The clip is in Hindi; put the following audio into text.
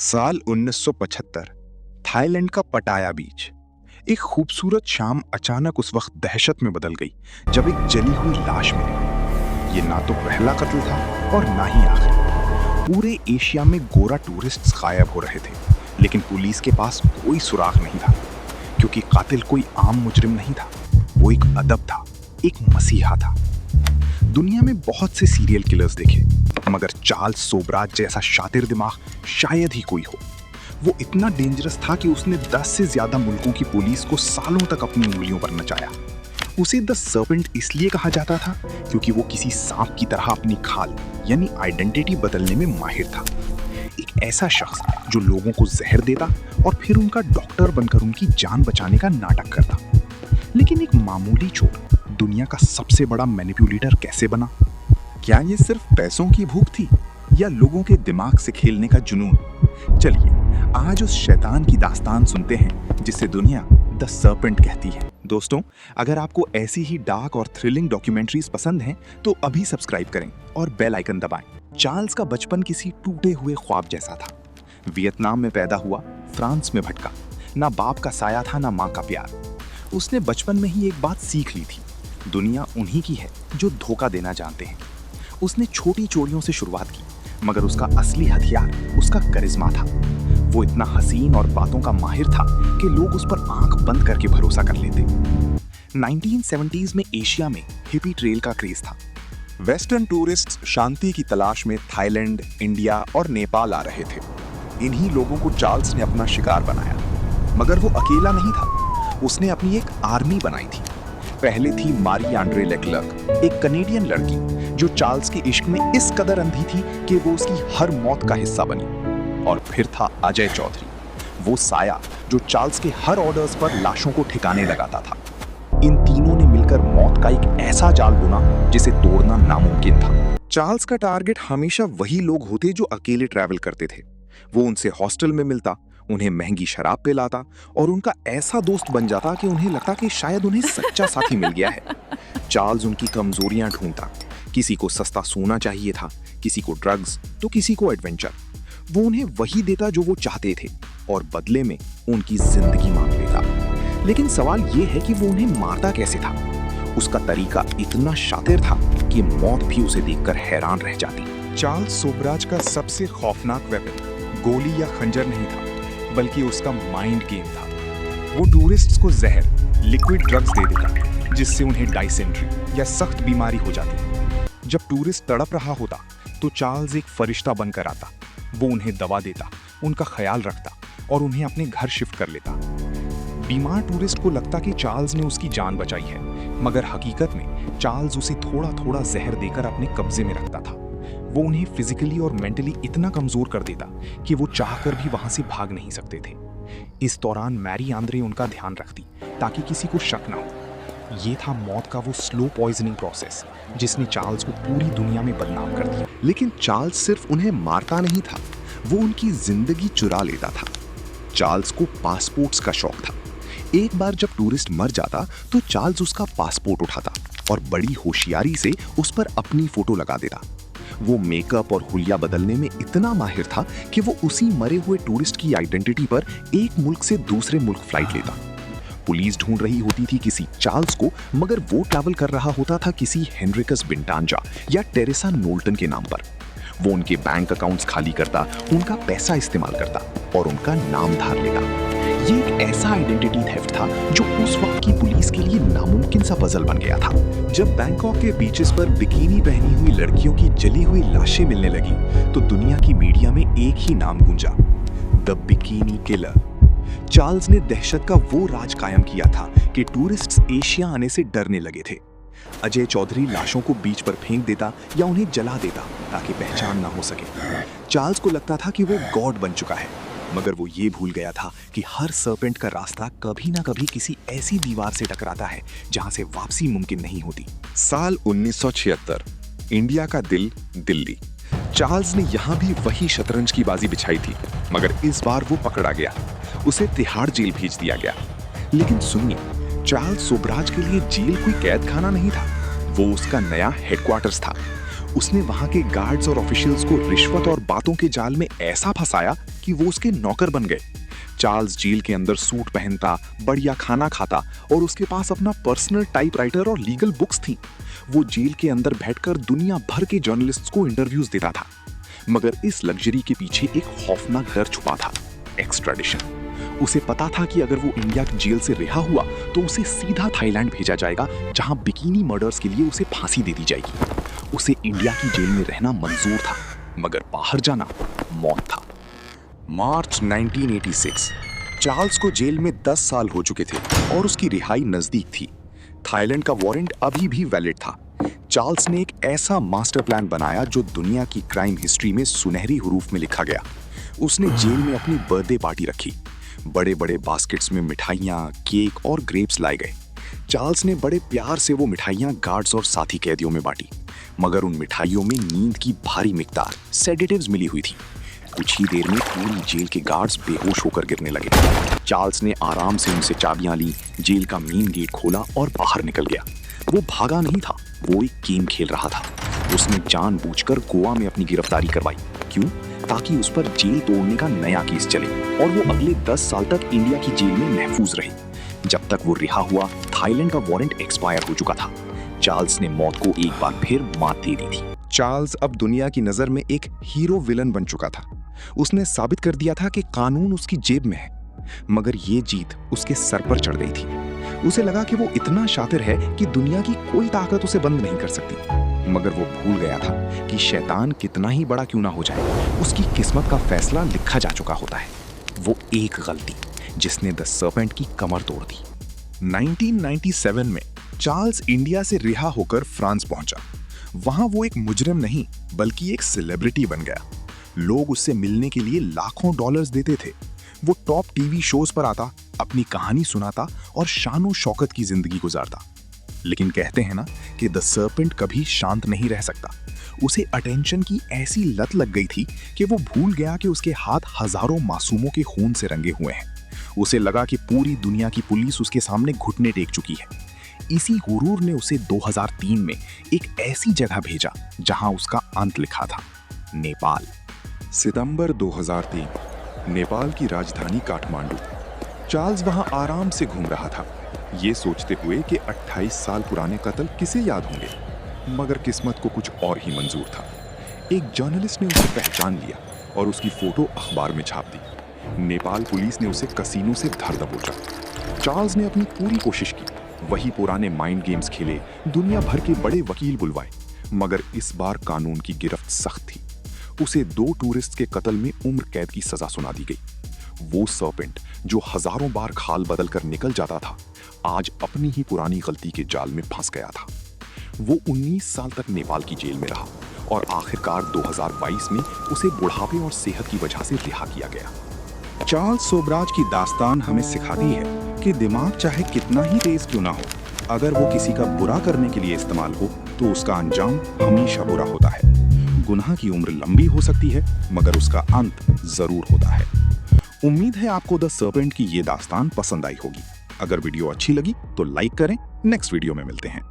साल 1975 थाईलैंड का पटाया बीच। एक खूबसूरत शाम अचानक उस वक्त दहशत में बदल गई जब एक जली हुई लाश मिली। ये ना तो पहला कत्ल था और ना ही आखिरी। पूरे एशिया में गोरा टूरिस्ट्स गायब हो रहे थे, लेकिन पुलिस के पास कोई सुराग नहीं था, क्योंकि कातिल कोई आम मुजरिम नहीं था। वो एक अदब था, एक मसीहा था। दुनिया में बहुत से सीरियल किलर्स देखे, मगर चार्ल्स सोबराज जैसा शातिर दिमाग शायद ही कोई हो। वो इतना डेंजरस था कि उसने 10 से ज्यादा मुल्कों की पुलिस को सालों तक अपनी उंगलियों पर नचाया। उसे द सर्पेंट इसलिए कहा जाता था क्योंकि वो किसी सांप की तरह अपनी खाल यानी आइडेंटिटी बदलने में माहिर था। एक ऐसा शख्स जो लोगों को जहर देता और फिर उनका डॉक्टर बनकर उनकी जान बचाने का नाटक करता। लेकिन एक मामूली चोर दुनिया का सबसे बड़ा मैनिपुलेटर कैसे बना? क्या ये सिर्फ पैसों की भूख थी या लोगों के दिमाग से खेलने का जुनून? चलिए आज उस शैतान की दास्तान सुनते हैं जिसे दुनिया द सर्पेंट कहती है। दोस्तों, अगर आपको ऐसी ही डार्क और थ्रिलिंग डॉक्यूमेंट्रीज पसंद हैं तो अभी सब्सक्राइब करें और बेल आइकन दबाएं। चार्ल्स का बचपन किसी टूटे हुए ख्वाब जैसा था। वियतनाम में पैदा हुआ, फ्रांस में भटका। ना बाप का साया था, ना माँ का प्यार। उसने बचपन में ही एक बात सीख ली थी, दुनिया उन्हीं की है जो धोखा देना जानते हैं। उसने छोटी चोरियों से शुरुआत की, मगर उसका असली हथियार उसका करिश्मा था। वो इतना हसीन और बातों का माहिर था कि लोग उस पर आंख बंद करके भरोसा कर लेते। 1970s में एशिया में हिपी ट्रेल का क्रेज था। वेस्टर्न टूरिस्ट्स शांति की तलाश में थाईलैंड, इंडिया और नेपाल आ रहे थे। इन्हीं लोगों को चार्ल्स ने अपना शिकार बनाया, मगर वो अकेला नहीं था। उसने अपनी एक आर्मी बनाई थी। पहले थी मारी आंड्रे लेक्लर्क, एक कनेडियन लड़की जो चार्ल्स के इश्क में इस कदर अंधी थी कि वो उसकी हर मौत का हिस्सा बनी। और फिर था अजय चौधरी, वो साया जो चार्ल्स के हर ऑर्डर्स पर लाशों को ठिकाने लगाता था। इन तीनों ने मिलकर मौत का एक ऐसा जाल बुना जिसे तोड़ना नामुमकिन था। चार्ल्स का टारगेट हमेशा वही लोग होते जो अकेले ट्रैवल करते थे। वो उनसे हॉस्टल में मिलता, उन्हें महंगी शराब पिलाता और उनका ऐसा दोस्त बन जाता कि उन्हें लगता कि शायद उन्हें सच्चा साथी मिल गया है। चार्ल्स उनकी कमजोरियां ढूंढता। किसी को सस्ता सोना चाहिए था, किसी को ड्रग्स, तो किसी को एडवेंचर। वो उन्हें वही देता जो वो चाहते थे और बदले में उनकी जिंदगी मांग लेता। लेकिन सवाल ये है कि वो उन्हें मारता कैसे था? उसका तरीका इतना शातिर था कि मौत भी उसे देखकर हैरान रह जाती। चार्ल्स सोबराज का सबसे खौफनाक वेपन गोली या खंजर नहीं था, बल्कि उसका माइंड गेम था। वो टूरिस्ट्स को जहर, लिक्विड ड्रग्स दे देता, जिससे उन्हें डाइसेंट्री या सख्त बीमारी हो जाती। जब टूरिस्ट तड़प रहा होता तो चार्ल्स एक फरिश्ता बनकर आता। वो उन्हें दवा देता, उनका ख्याल रखता और उन्हें अपने घर शिफ्ट कर लेता। बीमार टूरिस्ट को लगता कि चार्ल्स ने उसकी जान बचाई है, मगर हकीकत में चार्ल्स उसे थोड़ा थोड़ा जहर देकर अपने कब्जे में रखता था। वो उन्हें फिजिकली और मेंटली इतना कमजोर कर देता कि वो चाहकर भी वहां से भाग नहीं सकते थे। इस दौरान मैरी आंद्रे उनका ध्यान रखती ताकि किसी को शक ना हो। ये था मौत का वो स्लो पॉइजनिंग प्रोसेस जिसने चार्ल्स को पूरी दुनिया में बदनाम कर दिया। लेकिन चार्ल्स सिर्फ उन्हें मारता नहीं था, वो उनकी जिंदगी चुरा लेता था। चार्ल्स को पासपोर्ट्स का शौक था। एक बार जब टूरिस्ट मर जाता तो चार्ल्स उसका पासपोर्ट उठाता और बड़ी होशियारी से उस पर अपनी फोटो लगा देता। वो मेकअप और हुलिया बदलने में इतना माहिर था कि वो उसी मरे हुए टूरिस्ट की आइडेंटिटी पर एक मुल्क से दूसरे मुल्क फ्लाइट लेता। पुलिस ढूंढ रही होती थी किसी चार्ल्स को, मगर वो ट्रैवल कर रहा होता था किसी हेनरिकस बिंटांजा या टेरेसा नोल्टन के नाम पर। वो उनके बैंक अकाउंट्स खाली करता, उनका पैसा इस्तेमाल करता और उनका नाम धार लेता। ये एक ऐसा आइडेंटिटी थेफ्ट था जो उस वक्त की पुलिस के लिए नामुमकिन सा पजल बन गया था। जब बैंकॉक के बीचेस पर बिकिनी पहनी हुई लड़कियों की जली हुई लाशें मिलने लगी तो दुनिया की मीडिया में एक ही नाम गूंजा, द बिकिनी किलर। चार्ल्स ने दहशत का वो राज कायम किया था कि टूरिस्ट्स एशिया आने से डरने लगे थे। अजय चौधरी लाशों को बीच पर फेंक देता या उन्हें जला देता ताकि पहचान ना हो सके। चार्ल्स को लगता था कि वो गॉड बन चुका है, मगर वो ये भूल गया था कि हर सर्पेंट का रास्ता कभी ना कभी किसी ऐसी दीवार से टकराता है जहां से वापसी मुमकिन नहीं होती। साल 1976, इंडिया का दिल दिल्ली। चार्ल्स ने यहाँ भी वही शतरंज की बाजी बिछाई थी, मगर इस बार वो पकड़ा गया। उसे तिहाड़ जेल भेज दिया गया। लेकिन सुनिए, चार्ल्स सोबराज के लिए जेल कोई कैद खाना नहीं था, वो उसका नया हेडक्वार्टर्स था। उसने वहां के गार्ड्स और ऑफिशियल्स को रिश्वत और बातों के जाल में ऐसा फंसाया कि वो उसके नौकर बन गए। चार्ल्स जेल के अंदर सूट पहनता, बढ़िया खाना खाता और उसके पास अपना पर्सनल टाइपराइटर और लीगल बुक्स थी। वो जेल के अंदर बैठकर दुनिया भर के जर्नलिस्ट्स को इंटरव्यूज देता था। मगर इस लग्जरी के पीछे एक खौफनाक डर छुपा था, एक्स्ट्राडिशन। उसे पता था कि अगर वो इंडिया की जेल से रिहा हुआ तो उसे सीधा थाईलैंड भेजा जाएगा, जहां बिकिनी मर्डर्स के लिए उसे फांसी दे दी जाएगी। उसे इंडिया की जेल में रहना मंजूर था, मगर बाहर जाना मौत था। मार्च 1986। चार्ल्स को जेल में 10 साल हो चुके थे और उसकी रिहाई नजदीक थी। थाईलैंड का वारंट अभी भी वैलिड था। चार्ल्स ने एक ऐसा मास्टर प्लान बनाया जो दुनिया की क्राइम हिस्ट्री में सुनहरी हुरूफ में लिखा गया। उसने जेल में अपनी बर्थडे पार्टी रखी। बड़े बड़े बास्केट्स में मिठाइयाँ, केक और ग्रेप्स लाए गए। चार्ल्स ने बड़े प्यार से वो मिठाइयाँ गार्ड्स और साथी कैदियों में बांटी, मगर उन मिठाइयों में नींद की भारी मिकदार सेडेटिव्स मिली हुई थी। कुछ ही देर में पूरी जेल के गार्ड्स बेहोश होकर गिरने लगे। चार्ल्स ने आराम से उनसे चाबियां ली, जेल का मेन गेट खोला और बाहर निकल गया। वो भागा नहीं था, वो एक गेम खेल रहा था। उसने जानबूझकर गोवा में अपनी गिरफ्तारी करवाई। क्यों? ताकि उस पर जेल तोड़ने का नया केस चले और वो अगले 10 साल तक इंडिया की जेल में महफूज रहे। जब तक वो रिहा हुआ, थाईलैंड का वारंट एक्सपायर हो चुका था। चार्ल्स ने मौत को एक बार फिर मात दे दी थी। चार्ल्स अब दुनिया की नजर में एक हीरो विलन बन चुका था। उसने साबित कर दिया था कि कानून उसकी जेब में है। मगर ये जीत उसके सर पर चढ़ गई थी। उसे लगा कि वो इतना शातिर है कि दुनिया की कोई ताकत उसे बंद नहीं कर सकती। मगर वो भूल गया था कि शैतान कितना ही बड़ा क्यों ना हो जाए, उसकी किस्मत का फैसला लिखा जा चुका होता है। वो एक गलती जिसने द सर्पेंट की कमर तोड़ दी। 1997 में चार्ल्स इंडिया से रिहा होकर फ्रांस पहुंचा। वहां वो एक मुजरिम नहीं बल्कि एक सेलिब्रिटी बन गया। लोग उससे मिलने के लिए लाखों डॉलर्स देते थे। वो टॉप टीवी शोज पर आता, अपनी कहानी सुनाता और शानो शौकत की जिंदगी गुजारता। लेकिन कहते हैं ना कि द सर्पेंट कभी शांत नहीं रह सकता। उसे अटेंशन की ऐसी लत लग गई थी कि वो भूल गया कि उसके हाथ हजारों मासूमों के खून से रंगे हुए हैं। उसे लगा कि पूरी दुनिया की पुलिस उसके सामने घुटने टेक चुकी है। इसी गुरूर ने उसे 2003 में एक ऐसी जगह भेजा जहां उसका अंत लिखा था, नेपाल। सितंबर 2003, नेपाल की राजधानी काठमांडू। चार्ल्स वहां आराम से घूम रहा था, ये सोचते हुए कि 28 साल पुराने कत्ल किसे याद होंगे। मगर किस्मत को कुछ और ही मंजूर था। एक जर्नलिस्ट ने उसे पहचान लिया और उसकी फोटो अखबार में छाप दी। नेपाल पुलिस ने उसे कसीनो से धर दबोचा। चार्ल्स ने अपनी पूरी कोशिश की, वही पुराने माइंड गेम्स खेले, दुनिया भर के बड़े वकील बुलवाए, मगर इस बार कानून की गिरफ्त सख्त थी। उसे 2 टूरिस्ट के कत्ल में उम्र कैद की सजा सुना दी गई। वो सर्पेंट जो हजारों बार खाल बदल कर निकल जाता था, आज अपनी ही पुरानी गलती के जाल में फंस गया था। वो 19 साल तक नेपाल की जेल में रहा और आखिरकार 2022 में उसे बुढ़ापे और सेहत की वजह से रिहा किया गया। चार्ल्स सोबराज की दास्तान हमें सिखाती है कि दिमाग चाहे कितना ही तेज क्यों ना हो, अगर वो किसी का बुरा करने के लिए इस्तेमाल हो तो उसका अंजाम हमेशा बुरा होता है। गुनाह की उम्र लंबी हो सकती है, मगर उसका अंत जरूर होता है। उम्मीद है आपको द सर्पेंट की ये दास्तान पसंद आई होगी। अगर वीडियो अच्छी लगी तो लाइक करें। नेक्स्ट वीडियो में मिलते हैं।